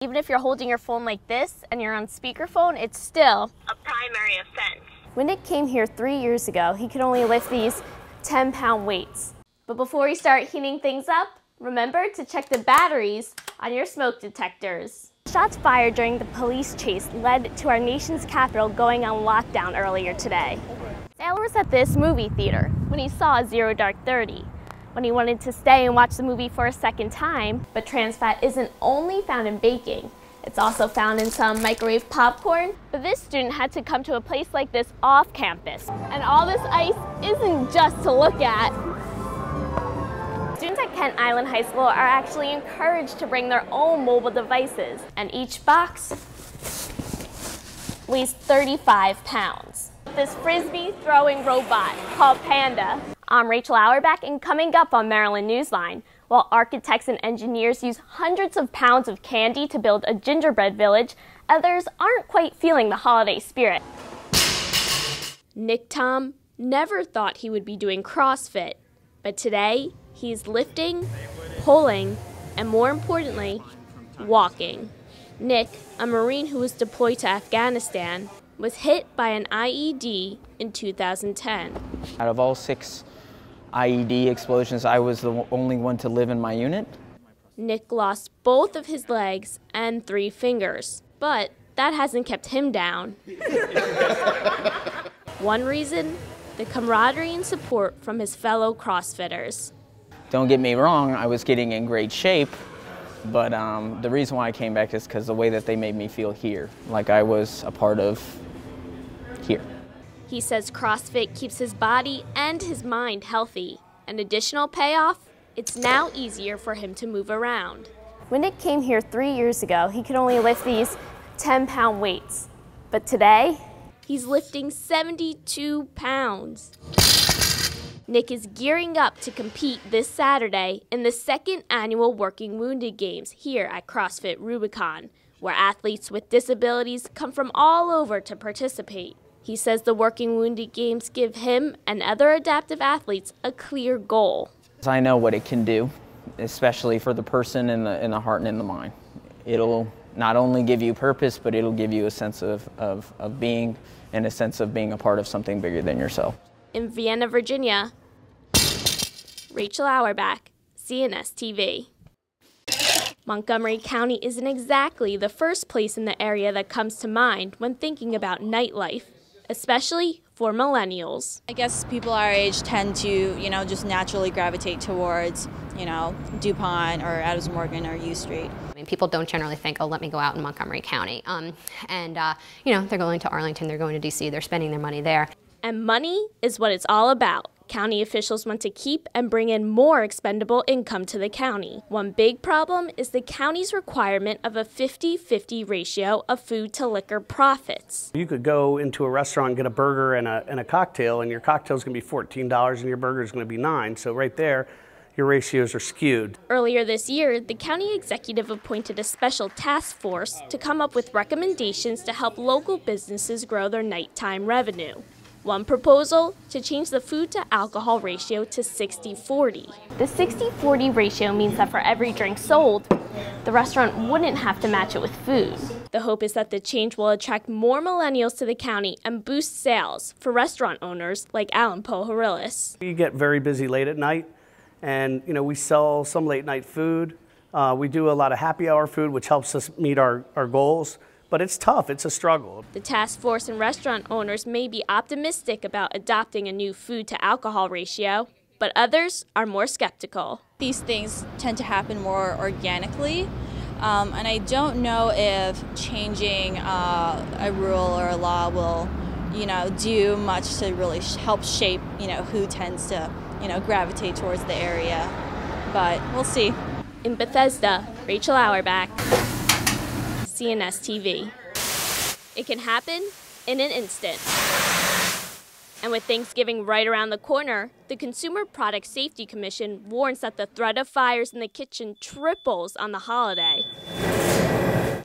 Even if you're holding your phone like this and you're on speakerphone, it's still a primary offense. When Nick came here 3 years ago, he could only lift these 10-pound weights. But before you start heating things up, remember to check the batteries on your smoke detectors. Shots fired during the police chase led to our nation's capital going on lockdown earlier today. Sailor was at this movie theater when he saw Zero Dark 30. When he wanted to stay and watch the movie for a second time, but trans fat isn't only found in baking. It's also found in some microwave popcorn. But this student had to come to a place like this off campus. And all this ice isn't just to look at. Students at Kent Island High School are actually encouraged to bring their own mobile devices, and each box weighs 35 pounds. This frisbee throwing robot called Panda. I'm Rachel Auerbach, and coming up on Maryland Newsline, while architects and engineers use hundreds of pounds of candy to build a gingerbread village, others aren't quite feeling the holiday spirit. Nick Tom never thought he would be doing CrossFit, but today he's lifting, pulling, and more importantly, walking. Nick, a Marine who was deployed to Afghanistan, was hit by an IED in 2010. Out of all 6 IED explosions, I was the only one to live in my unit. Nick lost both of his legs and 3 fingers, but that hasn't kept him down. One reason, the camaraderie and support from his fellow CrossFitters. Don't get me wrong, I was getting in great shape, but the reason why I came back is because the way that they made me feel here, like I was a part of here. He says CrossFit keeps his body and his mind healthy. An additional payoff, it's now easier for him to move around. When Nick came here 3 years ago, he could only lift these 10-pound weights. But today, he's lifting 72 pounds. Nick is gearing up to compete this Saturday in the 2nd annual Working Wounded Games here at CrossFit Rubicon, where athletes with disabilities come from all over to participate. He says the Working Wounded Games give him and other adaptive athletes a clear goal. I know what it can do, especially for the person in the heart and in the mind. It'll not only give you purpose, but it'll give you a sense of being and a sense of being a part of something bigger than yourself. In Vienna, Virginia, Rachel Auerbach, CNS TV. Montgomery County isn't exactly the first place in the area that comes to mind when thinking about nightlife, especially for millennials. I guess people our age tend to, just naturally gravitate towards, DuPont or Adams Morgan or U Street. I mean, people don't generally think, oh, let me go out in Montgomery County. They're going to Arlington, they're going to DC, they're spending their money there. And money is what it's all about. County officials want to keep and bring in more expendable income to the county. One big problem is the county's requirement of a 50-50 ratio of food to liquor profits. You could go into a restaurant and get a burger and a cocktail, and your cocktail's going to be $14 and your burger's going to be $9. So right there, your ratios are skewed. Earlier this year, the county executive appointed a special task force to come up with recommendations to help local businesses grow their nighttime revenue. One proposal, to change the food to alcohol ratio to 60-40. The 60-40 ratio means that for every drink sold, the restaurant wouldn't have to match it with food. The hope is that the change will attract more millennials to the county and boost sales for restaurant owners like Alan Pohorilis. We get very busy late at night, and we sell some late night food. We do a lot of happy hour food, which helps us meet our goals. But it's tough, it's a struggle. The task force and restaurant owners may be optimistic about adopting a new food to alcohol ratio, but others are more skeptical. These things tend to happen more organically, and I don't know if changing a rule or a law will, do much to really help shape, who tends to, gravitate towards the area. But we'll see. In Bethesda, Rachel Auerbach, CNS TV. It can happen in an instant. And with Thanksgiving right around the corner, the Consumer Product Safety Commission warns that the threat of fires in the kitchen triples on the holiday.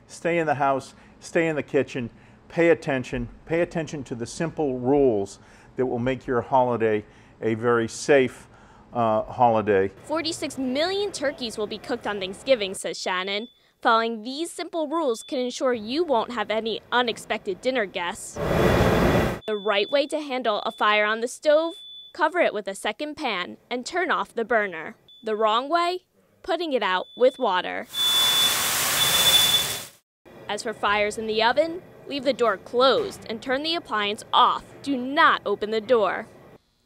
Stay in the house, stay in the kitchen, pay attention to the simple rules that will make your holiday a very safe holiday. 46 million turkeys will be cooked on Thanksgiving, says Shannon. Following these simple rules can ensure you won't have any unexpected dinner guests. The right way to handle a fire on the stove: cover it with a second pan and turn off the burner. The wrong way: putting it out with water. As for fires in the oven, leave the door closed and turn the appliance off. Do not open the door.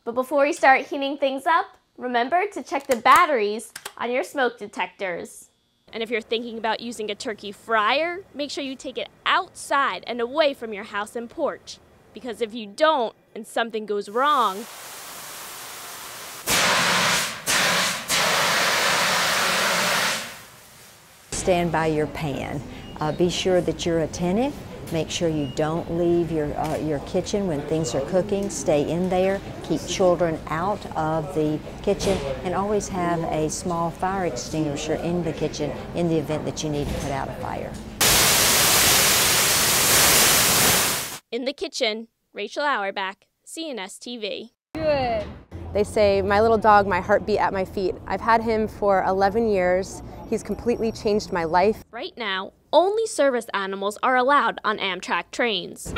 But before you start heating things up, remember to check the batteries on your smoke detectors. And if you're thinking about using a turkey fryer, make sure you take it outside and away from your house and porch. Because if you don't and something goes wrong, stand by your pan. Be sure that you're attentive. Make sure you don't leave your kitchen when things are cooking. Stay in there. Keep children out of the kitchen, and always have a small fire extinguisher in the kitchen in the event that you need to put out a fire. in the kitchen, Rachel Auerbach, CNS TV. Good. They say, my little dog, my heartbeat at my feet. I've had him for 11 years. He's completely changed my life. Right now, only service animals are allowed on Amtrak trains.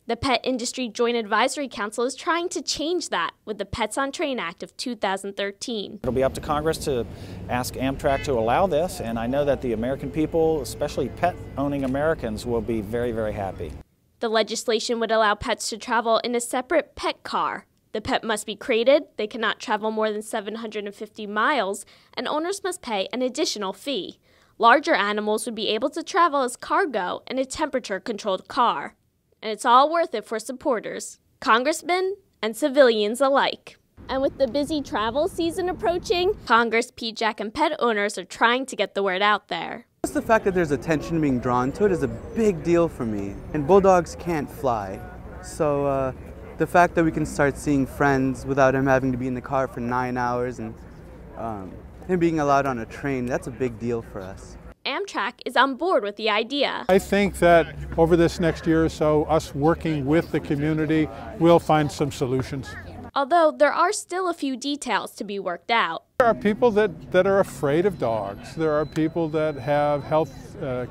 The Pet Industry Joint Advisory Council is trying to change that with the Pets on Train Act of 2013. It'll be up to Congress to ask Amtrak to allow this, and I know that the American people, especially pet-owning Americans, will be very, very happy. The legislation would allow pets to travel in a separate pet car. The pet must be crated, they cannot travel more than 750 miles, and owners must pay an additional fee. Larger animals would be able to travel as cargo in a temperature-controlled car. And it's all worth it for supporters, congressmen, and civilians alike. And with the busy travel season approaching, Congress, PJAC, and pet owners are trying to get the word out there. Just the fact that there's attention being drawn to it is a big deal for me. And bulldogs can't fly, so the fact that we can start seeing friends without him having to be in the car for 9 hours and him being allowed on a train, that's a big deal for us. Amtrak is on board with the idea. I think that over this next year or so, us working with the community, we'll find some solutions. Although there are still a few details to be worked out. There are people that are afraid of dogs. There are people that have health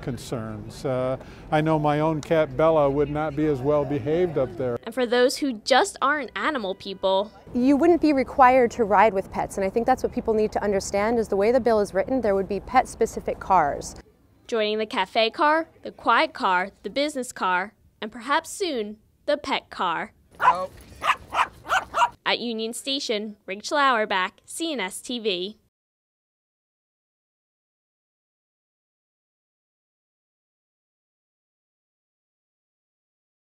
concerns. I know my own cat Bella would not be as well behaved up there. And for those who just aren't animal people, you wouldn't be required to ride with pets, and I think that's what people need to understand is the way the bill is written, there would be pet-specific cars. Joining the cafe car, the quiet car, the business car, and perhaps soon, the pet car. At Union Station, Rachel Auerbach, CNS TV.